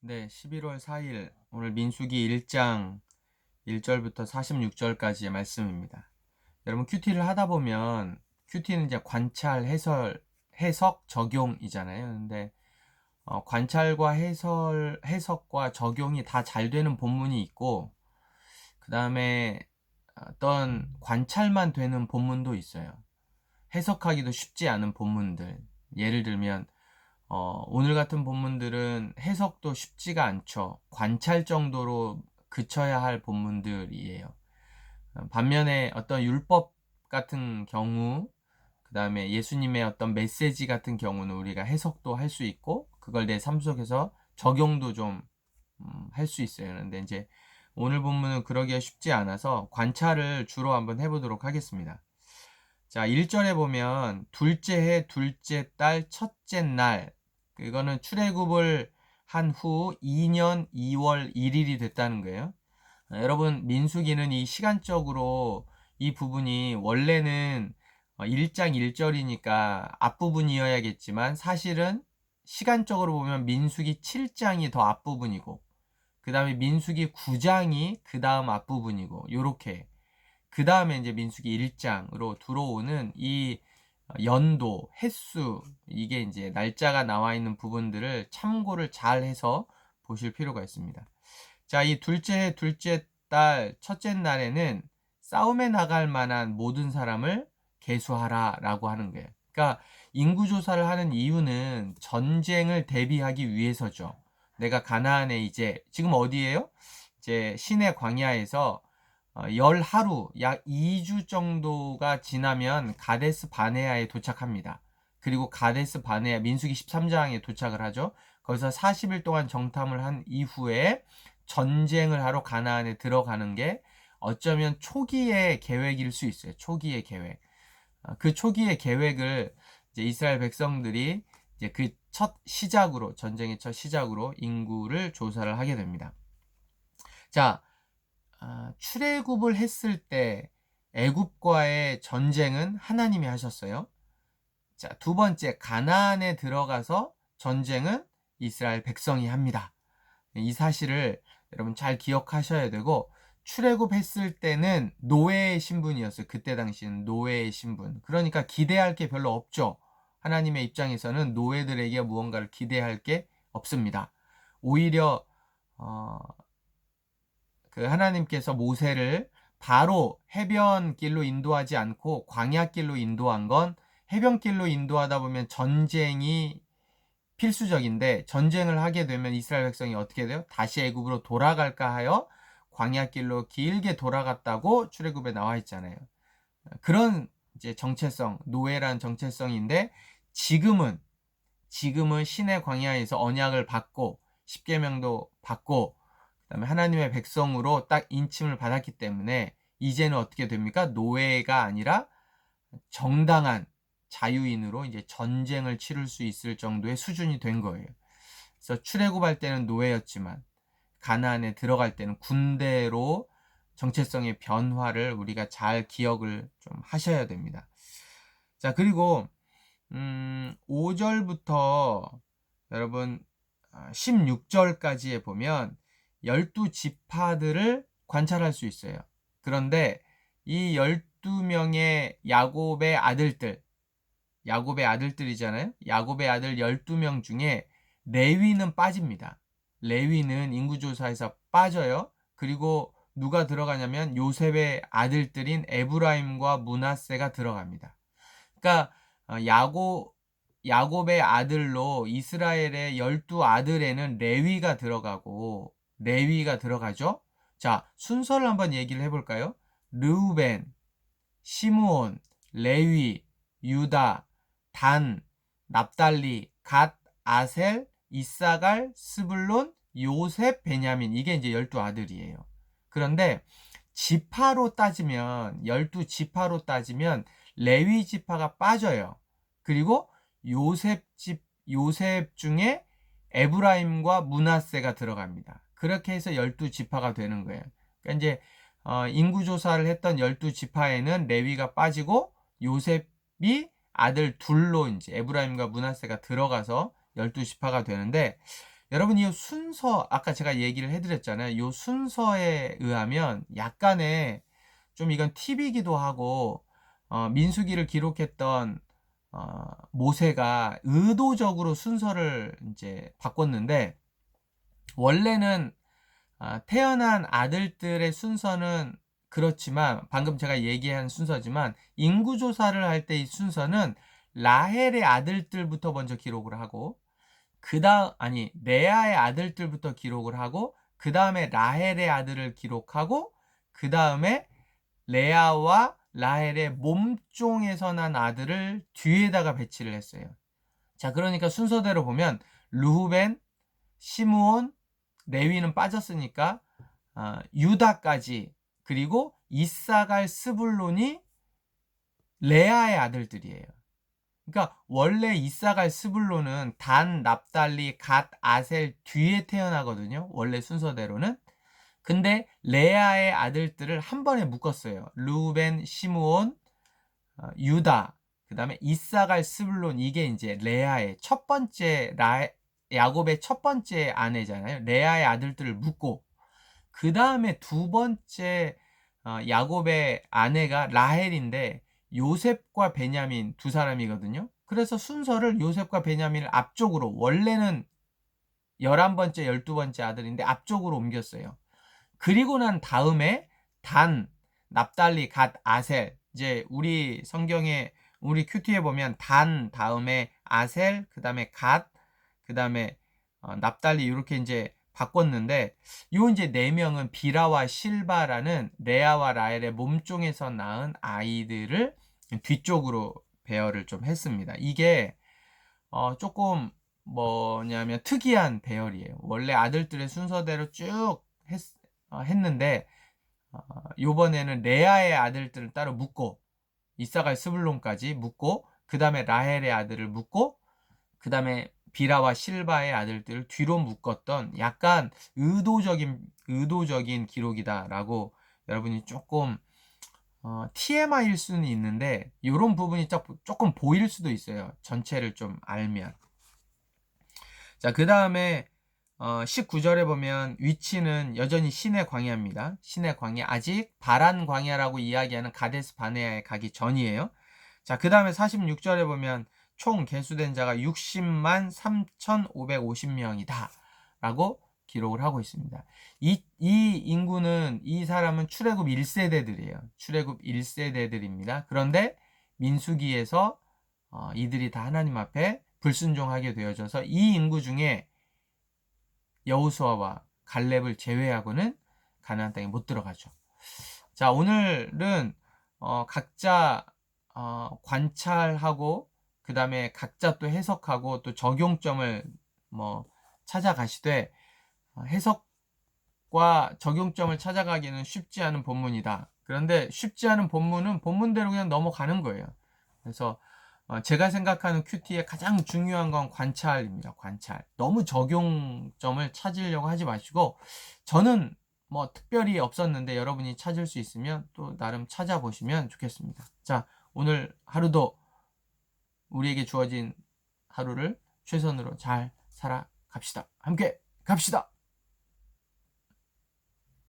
네, 11월 4일 오늘 민수기 1장 1절부터 46절까지의 말씀입니다. 여러분 큐티를 하다 보면 큐티는 이제 관찰, 해석, 적용이잖아요. 근데 관찰과 해석과 적용이 다 잘 되는 본문이 있고 그 다음에 어떤 관찰만 되는 본문도 있어요. 해석하기도 쉽지 않은 본문들. 예를 들면 오늘 같은 본문들은 해석도 쉽지가 않죠. 관찰 정도로 그쳐야 할 본문들이에요. 반면에 어떤 율법 같은 경우, 그 다음에 예수님의 어떤 메시지 같은 경우는 우리가 해석도 할 수 있고, 그걸 내 삶 속에서 적용도 좀 할 수 있어요. 그런데 이제 오늘 본문은 그러기가 쉽지 않아서 관찰을 주로 한번 해보도록 하겠습니다. 자, 1절에 보면 둘째 해, 둘째 달, 첫째 날. 이거는 출애굽을 한 후 2년 2월 1일이 됐다는 거예요. 여러분, 민수기는 이 시간적으로 이 부분이 원래는 1장 1절이니까 앞부분이어야겠지만 사실은 시간적으로 보면 민수기 7장이 더 앞부분이고 그 다음에 민수기 9장이 그 다음 앞부분이고 요렇게 그 다음에 이제 민수기 1장으로 들어오는 이 연도, 횟수, 이게 이제 날짜가 나와 있는 부분들을 참고를 잘 해서 보실 필요가 있습니다. 자, 이 둘째 해, 둘째 달, 첫째 날에는 싸움에 나갈 만한 모든 사람을 계수하라 라고 하는 거예요. 그러니까 인구조사를 하는 이유는 전쟁을 대비하기 위해서죠. 내가 가나안에 이제, 지금 어디에요? 이제 시내 광야에서 10하루, 약 2주 정도가 지나면 가데스 바네아에 도착합니다. 그리고 가데스 바네아, 민수기 13장에 도착을 하죠. 거기서 40일 동안 정탐을 한 이후에 전쟁을 하러 가나안에 들어가는 게 어쩌면 초기의 계획일 수 있어요. 초기의 계획. 그 초기의 계획을 이제 이스라엘 백성들이 이제 그 첫 시작으로, 전쟁의 첫 시작으로 인구를 조사를 하게 됩니다. 자, 출애굽을 했을 때 애굽과의 전쟁은 하나님이 하셨어요. 자, 두 번째 가나안에 들어가서 전쟁은 이스라엘 백성이 합니다. 이 사실을 여러분 잘 기억하셔야 되고 출애굽했을 때는 노예의 신분이었어요. 그때 당시는 노예의 신분. 그러니까 기대할 게 별로 없죠. 하나님의 입장에서는 노예들에게 무언가를 기대할 게 없습니다. 오히려 그 하나님께서 모세를 바로 해변길로 인도하지 않고 광야길로 인도한 건 해변길로 인도하다 보면 전쟁이 필수적인데 전쟁을 하게 되면 이스라엘 백성이 어떻게 돼요? 다시 애굽으로 돌아갈까 하여 광야길로 길게 돌아갔다고 출애굽에 나와 있잖아요. 그런 이제 정체성, 노예란 정체성인데 지금은 신의 광야에서 언약을 받고 십계명도 받고 그다음에 하나님의 백성으로 딱 인침을 받았기 때문에 이제는 어떻게 됩니까? 노예가 아니라 정당한 자유인으로 이제 전쟁을 치를 수 있을 정도의 수준이 된 거예요. 그래서 출애굽할 때는 노예였지만 가나안에 들어갈 때는 군대로 정체성의 변화를 우리가 잘 기억을 좀 하셔야 됩니다. 자, 그리고 5절부터 여러분 16절까지에 보면 12지파들을 관찰할 수 있어요. 그런데 이 12명의 야곱의 아들들이잖아요. 야곱의 아들 12명 중에 레위는 빠집니다. 레위는 인구조사에서 빠져요. 그리고 누가 들어가냐면 요셉의 아들들인 에브라임과 므낫세가 들어갑니다. 그러니까 야곱의 아들로 이스라엘의 12아들에는 레위가 들어가죠. 자, 순서를 한번 얘기를 해볼까요? 르우벤, 시므온, 레위, 유다, 단, 납달리, 갓, 아셀, 이사갈, 스불론, 요셉, 베냐민. 이게 이제 12아들이에요. 그런데 지파로 따지면 12지파로 따지면 레위 지파가 빠져요. 그리고 요셉 중에 에브라임과 므낫세가 들어갑니다. 그렇게 해서 12지파가 되는 거예요. 그러니까 이제 인구조사를 했던 12지파에는 레위가 빠지고 요셉이 아들 둘로 이제 에브라임과 므낫세가 들어가서 12지파가 되는데 여러분 이 순서 아까 제가 얘기를 해드렸잖아요. 이 순서에 의하면 약간의 좀 이건 팁이기도 하고 민수기를 기록했던 모세가 의도적으로 순서를 이제 바꿨는데 원래는 태어난 아들들의 순서는 그렇지만 방금 제가 얘기한 순서지만 인구조사를 할 때 이 순서는 라헬의 아들들부터 먼저 기록을 하고 레아의 아들들부터 기록을 하고 그 다음에 라헬의 아들을 기록하고 그 다음에 레아와 라헬의 몸종에서 난 아들을 뒤에다가 배치를 했어요. 자, 그러니까 순서대로 보면 르후벤, 시므온, 레위는 빠졌으니까 유다까지 그리고 이사갈, 스불론이 레아의 아들들이에요. 그러니까 원래 이사갈, 스불론은 단, 납달리, 갓, 아셀 뒤에 태어나거든요. 원래 순서대로는. 근데 레아의 아들들을 한 번에 묶었어요. 르우벤, 시므온, 유다, 그 다음에 이사갈, 스불론. 이게 이제 레아의 첫 번째 야곱의 첫 번째 아내잖아요. 레아의 아들들을 묶고 그 다음에 두 번째 야곱의 아내가 라헬인데 요셉과 베냐민 두 사람이거든요. 그래서 순서를 요셉과 베냐민을 앞쪽으로 원래는 11번째, 12번째 아들인데 앞쪽으로 옮겼어요. 그리고 난 다음에 단, 납달리, 갓, 아셀. 이제 우리 성경에 우리 큐티에 보면 단 다음에 아셀, 그 다음에 갓, 그 다음에 납달리 이렇게 이제 바꿨는데 요 이제 네 명은 비라와 실바라는 레아와 라헬의 몸종에서 낳은 아이들을 뒤쪽으로 배열을 좀 했습니다. 이게 조금 뭐냐면 특이한 배열이에요. 원래 아들들의 순서대로 쭉 했는데 요번에는 레아의 아들들을 따로 묶고 이사갈 스불론까지 묶고 그 다음에 라헬의 아들을 묶고 그 다음에 비라와 실바의 아들들을 뒤로 묶었던 약간 의도적인 기록이다라고 여러분이 조금 TMI일 수는 있는데 이런 부분이 조금 보일 수도 있어요. 전체를 좀 알면. 자, 그 다음에 19절에 보면 위치는 여전히 시내 광야입니다. 시내 광야, 아직 바란 광야라고 이야기하는 가데스 바네아에 가기 전이에요. 자, 그 다음에 46절에 보면 총 계수된 자가 60만 3,550명이다 라고 기록을 하고 있습니다. 이 인구는, 이 사람은 출애굽 1세대들이에요. 출애굽 1세대들입니다. 그런데 민수기에서 이들이 다 하나님 앞에 불순종하게 되어져서 이 인구 중에 여호수아와 갈렙을 제외하고는 가나안 땅에 못 들어가죠. 자, 오늘은 각자 관찰하고 그 다음에 각자 또 해석하고 또 적용점을 찾아가시되 해석과 적용점을 찾아가기는 쉽지 않은 본문이다. 그런데 쉽지 않은 본문은 본문대로 그냥 넘어가는 거예요. 그래서 제가 생각하는 큐티의 가장 중요한 건 관찰입니다. 관찰. 너무 적용점을 찾으려고 하지 마시고 저는 특별히 없었는데 여러분이 찾을 수 있으면 또 나름 찾아보시면 좋겠습니다. 자, 오늘 하루도 우리에게 주어진 하루를 최선으로 잘 살아갑시다. 함께 갑시다.